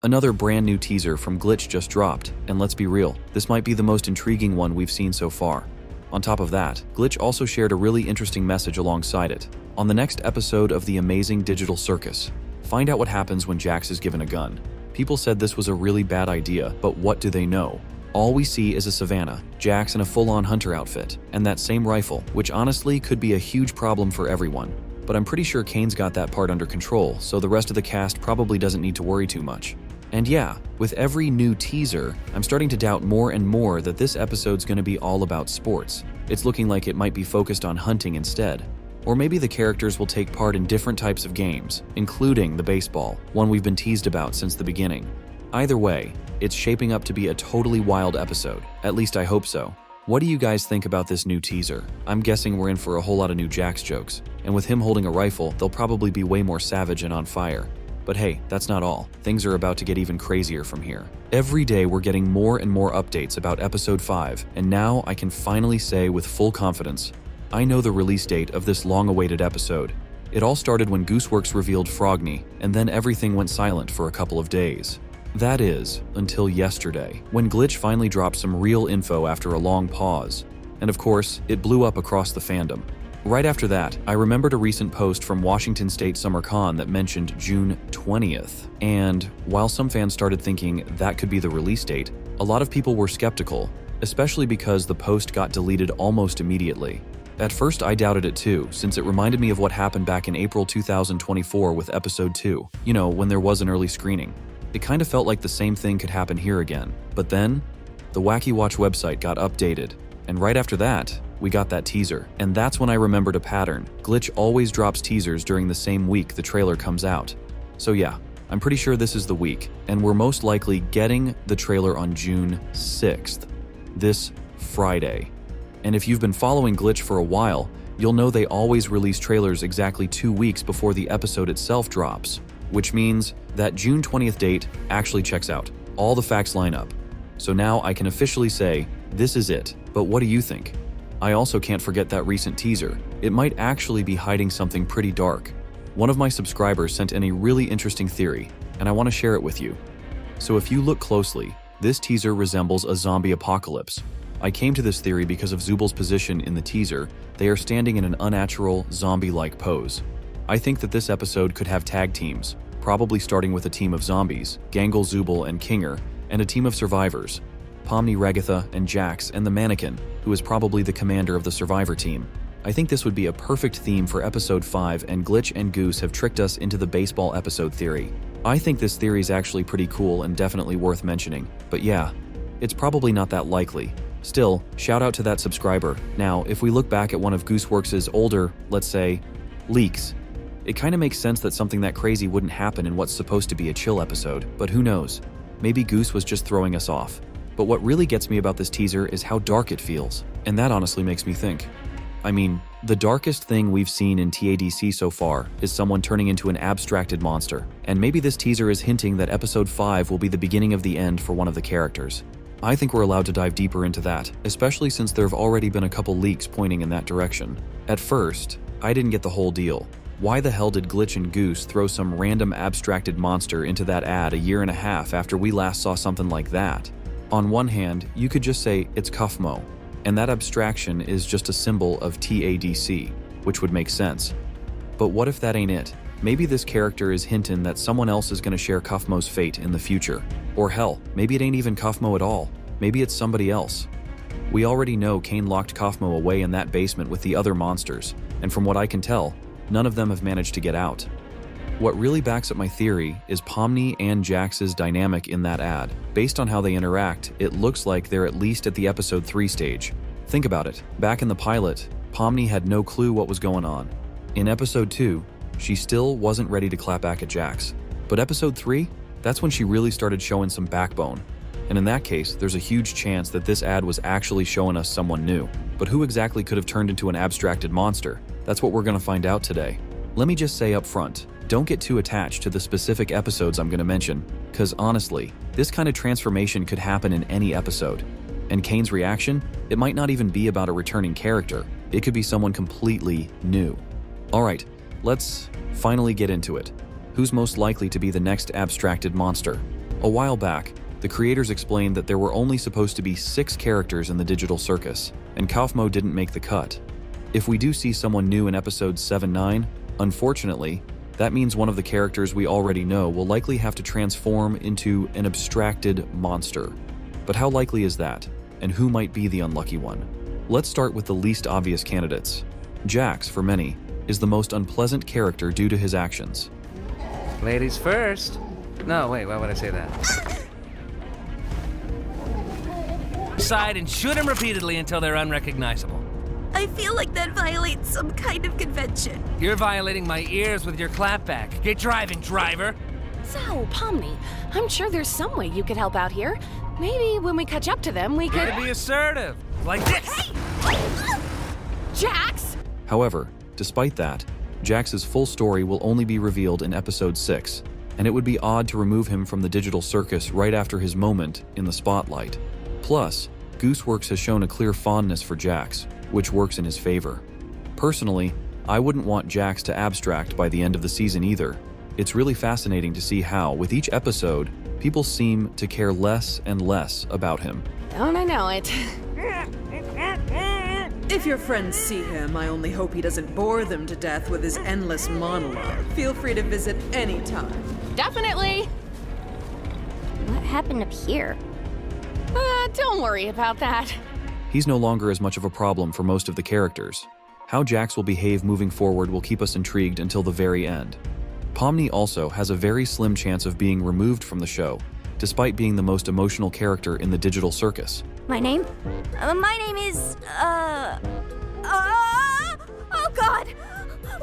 Another brand new teaser from Glitch just dropped, and let's be real, this might be the most intriguing one we've seen so far. On top of that, Glitch also shared a really interesting message alongside it. On the next episode of the amazing digital Circus, find out what happens when Jax is given a gun. People said this was a really bad idea, but what do they know? All we see is a savannah, Jax in a full-on hunter outfit, and that same rifle, which honestly could be a huge problem for everyone. But I'm pretty sure Kane's got that part under control, so the rest of the cast probably doesn't need to worry too much. And yeah, with every new teaser, I'm starting to doubt more and more that this episode's gonna be all about sports. It's looking like it might be focused on hunting instead. Or maybe the characters will take part in different types of games, including the baseball, one we've been teased about since the beginning. Either way, it's shaping up to be a totally wild episode. At least I hope so. What do you guys think about this new teaser? I'm guessing we're in for a whole lot of new Jax jokes, and with him holding a rifle, they'll probably be way more savage and on fire. But hey, that's not all. Things are about to get even crazier from here. Every day we're getting more and more updates about episode 5, and now I can finally say with full confidence, I know the release date of this long-awaited episode. It all started when Gooseworx revealed Frogny, and then everything went silent for a couple of days. That is, until yesterday, when Glitch finally dropped some real info after a long pause. And of course, it blew up across the fandom. Right after that, I remembered a recent post from Washington State Summer Con that mentioned June 20th. And while some fans started thinking that could be the release date, a lot of people were skeptical, especially because the post got deleted almost immediately. At first, I doubted it too, since it reminded me of what happened back in April 2024 with episode 2, you know, when there was an early screening. It kind of felt like the same thing could happen here again. But then, the Wacky Watch website got updated, and right after that, we got that teaser. And that's when I remembered a pattern. Glitch always drops teasers during the same week the trailer comes out. So yeah, I'm pretty sure this is the week, and we're most likely getting the trailer on June 6th, this Friday. And if you've been following Glitch for a while, you'll know they always release trailers exactly 2 weeks before the episode itself drops, which means that June 20th date actually checks out. All the facts line up. So now I can officially say, this is it. But what do you think? I also can't forget that recent teaser. It might actually be hiding something pretty dark. One of my subscribers sent in a really interesting theory, and I want to share it with you. So if you look closely, this teaser resembles a zombie apocalypse. I came to this theory because of Zubal's position in the teaser. They are standing in an unnatural, zombie-like pose. I think that this episode could have tag teams, probably starting with a team of zombies, Gangle, Zubal, and Kinger, and a team of survivors, Pomni, Regatha, and Jax, and the mannequin, who is probably the commander of the survivor team. I think this would be a perfect theme for episode 5, and Glitch and Goose have tricked us into the baseball episode theory. I think this theory is actually pretty cool and definitely worth mentioning, but yeah, it's probably not that likely. Still, shout out to that subscriber. Now, if we look back at one of Gooseworx's older, let's say, leaks, it kinda makes sense that something that crazy wouldn't happen in what's supposed to be a chill episode, but who knows? Maybe Goose was just throwing us off. But what really gets me about this teaser is how dark it feels, and that honestly makes me think. I mean, the darkest thing we've seen in TADC so far is someone turning into an abstracted monster, and maybe this teaser is hinting that episode 5 will be the beginning of the end for one of the characters. I think we're allowed to dive deeper into that, especially since there have already been a couple leaks pointing in that direction. At first, I didn't get the whole deal. Why the hell did Glitch and Goose throw some random abstracted monster into that ad a year and a half after we last saw something like that? On one hand, you could just say it's Kufmo, and that abstraction is just a symbol of TADC, which would make sense. But what if that ain't it? Maybe this character is hinting that someone else is going to share Kufmo's fate in the future. Or hell, maybe it ain't even Kufmo at all. Maybe it's somebody else. We already know Kane locked Kufmo away in that basement with the other monsters, and from what I can tell, none of them have managed to get out. What really backs up my theory is Pomni and Jax's dynamic in that ad. Based on how they interact, it looks like they're at least at the episode 3 stage. Think about it. Back in the pilot, Pomni had no clue what was going on. In episode 2, she still wasn't ready to clap back at Jax. But episode 3, that's when she really started showing some backbone. And in that case, there's a huge chance that this ad was actually showing us someone new. But who exactly could have turned into an abstracted monster? That's what we're going to find out today. Let me just say up front, don't get too attached to the specific episodes I'm going to mention, because honestly, this kind of transformation could happen in any episode. And Kane's reaction? It might not even be about a returning character. It could be someone completely new. Alright, let's finally get into it. Who's most likely to be the next abstracted monster? A while back, the creators explained that there were only supposed to be 6 characters in the digital circus, and Kaufmo didn't make the cut. If we do see someone new in episodes 7-9, unfortunately, that means one of the characters we already know will likely have to transform into an abstracted monster. But how likely is that? And who might be the unlucky one? Let's start with the least obvious candidates. Jax, for many, is the most unpleasant character due to his actions. Ladies first. No, wait, why would I say that? Side and shoot him repeatedly until they're unrecognizable. I feel like that violates some kind of convention. You're violating my ears with your clapback. Get driving, driver. So, Pomni, I'm sure there's some way you could help out here. Maybe when we catch up to them, we could... Gotta be assertive. Like this. Jax! However, despite that, Jax's full story will only be revealed in episode 6, and it would be odd to remove him from the digital circus right after his moment in the spotlight. Plus, Gooseworx has shown a clear fondness for Jax, which works in his favor. Personally, I wouldn't want Jax to abstract by the end of the season either. It's really fascinating to see how, with each episode, people seem to care less and less about him. Don't I know it? If your friends see him, I only hope he doesn't bore them to death with his endless monologue. Feel free to visit anytime. Definitely! What happened up here? Don't worry about that. He's no longer as much of a problem for most of the characters. How Jax will behave moving forward will keep us intrigued until the very end. Pomni also has a very slim chance of being removed from the show, despite being the most emotional character in the digital circus. My name? My name is, oh God!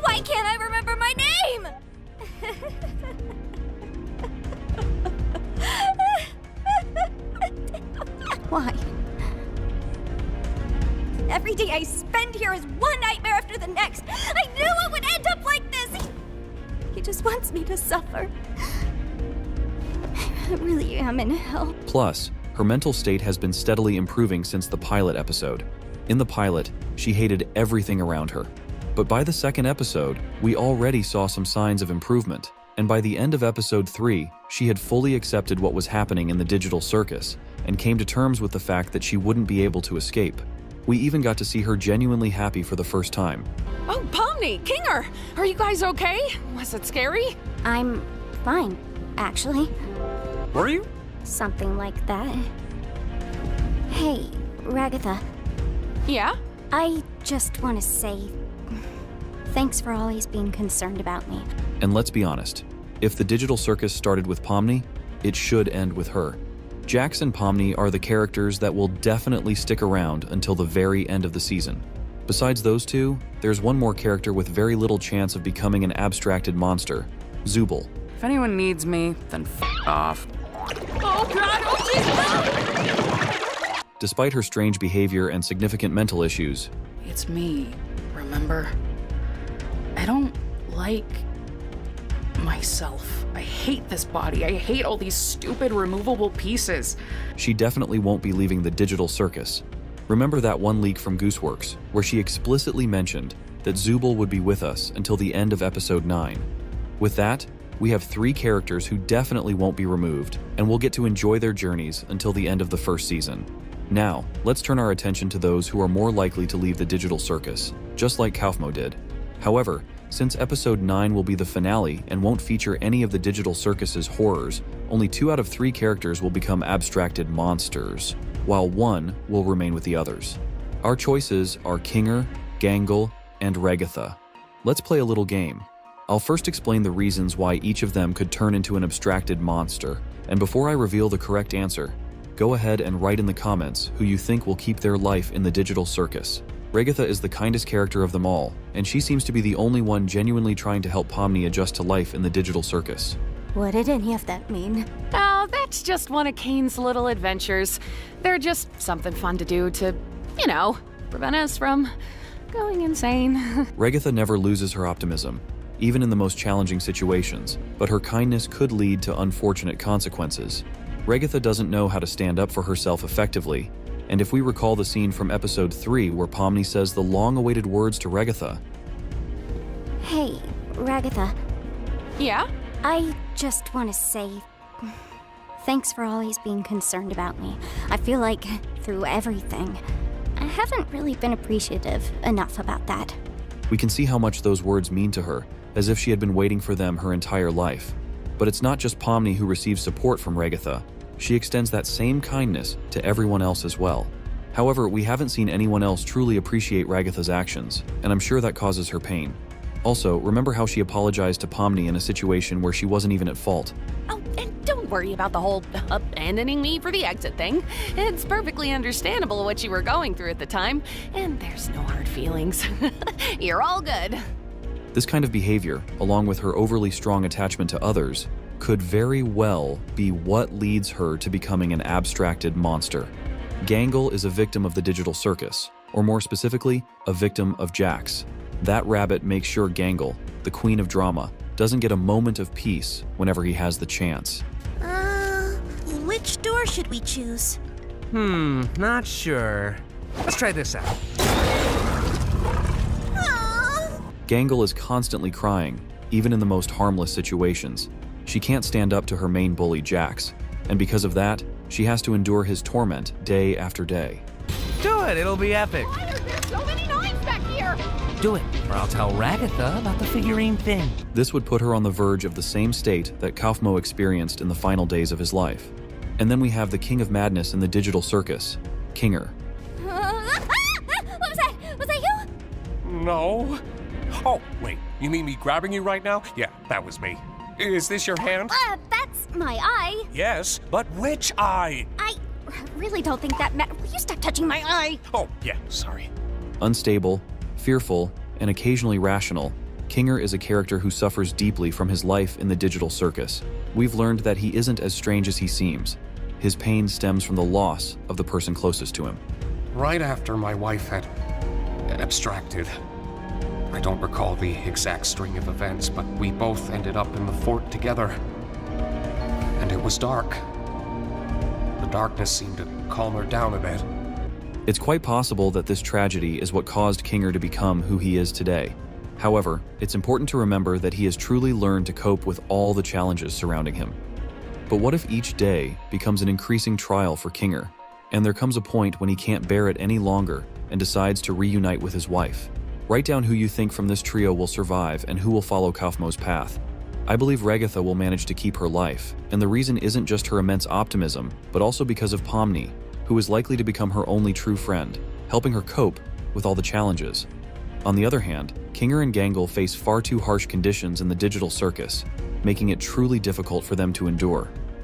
Why can't I remember my name? Why? Every day I spend here is one nightmare after the next. I knew it would end up like this. He just wants me to suffer. I really am in hell. Plus, her mental state has been steadily improving since the pilot episode. In the pilot, she hated everything around her. But by the second episode, we already saw some signs of improvement. And by the end of episode 3, she had fully accepted what was happening in the digital circus and came to terms with the fact that she wouldn't be able to escape. We even got to see her genuinely happy for the first time. Oh, Pomni, Kinger, are you guys okay? Was it scary? I'm fine, actually. Were you? Something like that. Hey, Ragatha, Yeah? I just want to say thanks for always being concerned about me. And let's be honest, if the digital circus started with Pomni, it should end with her. Jax and Pomni are the characters that will definitely stick around until the very end of the season. Besides those two, there's one more character with very little chance of becoming an abstracted monster, Zubul. If anyone needs me, then off. Oh, God! Oh, Jesus! Despite her strange behavior and significant mental issues, It's me, remember? I don't like myself. I hate this body. I hate all these stupid removable pieces. she definitely won't be leaving the digital circus. Remember that one leak from Gooseworx, where she explicitly mentioned that Zubul would be with us until the end of episode 9. With that, we have 3 characters who definitely won't be removed, and we'll get to enjoy their journeys until the end of the first season. Now, let's turn our attention to those who are more likely to leave the digital circus, just like Kaufmo did. However, since episode 9 will be the finale and won't feature any of the digital circus's horrors, only 2 out of 3 characters will become abstracted monsters, while 1 will remain with the others. Our choices are Kinger, Gangle, and Ragatha. Let's play a little game. I'll first explain the reasons why each of them could turn into an abstracted monster, and before I reveal the correct answer, go ahead and write in the comments who you think will keep their life in the digital circus. Ragatha is the kindest character of them all, and she seems to be the only one genuinely trying to help Pomni adjust to life in the digital circus. What did any of that mean? Oh, that's just one of Kane's little adventures. They're just something fun to do to, prevent us from going insane. Ragatha never loses her optimism, even in the most challenging situations, but her kindness could lead to unfortunate consequences. Ragatha doesn't know how to stand up for herself effectively, and if we recall the scene from episode 3 where Pomni says the long-awaited words to Ragatha, Hey, Ragatha, Yeah? I just want to say Thanks for always being concerned about me. I feel like, through everything, I haven't really been appreciative enough about that. We can see how much those words mean to her, as if she had been waiting for them her entire life. But it's not just Pomni who receives support from Regatha. She extends that same kindness to everyone else as well. However, we haven't seen anyone else truly appreciate Ragatha's actions, and I'm sure that causes her pain. Also, remember how she apologized to Pomni in a situation where she wasn't even at fault. Oh, and don't worry about the whole abandoning me for the exit thing. It's perfectly understandable what you were going through at the time, and there's no hard feelings. You're all good. This kind of behavior, along with her overly strong attachment to others, could very well be what leads her to becoming an abstracted monster. Gangle is a victim of the digital circus, or more specifically, a victim of Jax. That rabbit makes sure Gangle, the queen of drama, doesn't get a moment of peace whenever he has the chance. Which door should we choose? Not sure. Let's try this out. Gangle is constantly crying, even in the most harmless situations. She can't stand up to her main bully, Jax, and because of that, she has to endure his torment day after day. Do it, it'll be epic. Why are there so many knives back here? Do it, or I'll tell Ragatha about the figurine thing. This would put her on the verge of the same state that Kaufmo experienced in the final days of his life. And then we have the king of madness in the digital circus, Kinger. What was that? Was that you? No. Oh, wait, you mean me grabbing you right now? Yeah, that was me. Is this your hand? That's my eye. Yes, but which eye? I really don't think that Will you stop touching my eye? Oh, yeah, sorry. Unstable, fearful, and occasionally rational, Kinger is a character who suffers deeply from his life in the digital circus. We've learned that he isn't as strange as he seems. His pain stems from the loss of the person closest to him. Right after my wife had abstracted. I don't recall the exact string of events, but we both ended up in the fort together. And it was dark. The darkness seemed to calm her down a bit. It's quite possible that this tragedy is what caused Kinger to become who he is today. However, it's important to remember that he has truly learned to cope with all the challenges surrounding him. But what if each day becomes an increasing trial for Kinger, and there comes a point when he can't bear it any longer and decides to reunite with his wife? Write down who you think from this trio will survive and who will follow Kaufmo's path. I believe Regatha will manage to keep her life, and the reason isn't just her immense optimism, but also because of Pomni, who is likely to become her only true friend, helping her cope with all the challenges. On the other hand, Kinger and Gangle face far too harsh conditions in the digital circus, making it truly difficult for them to endure.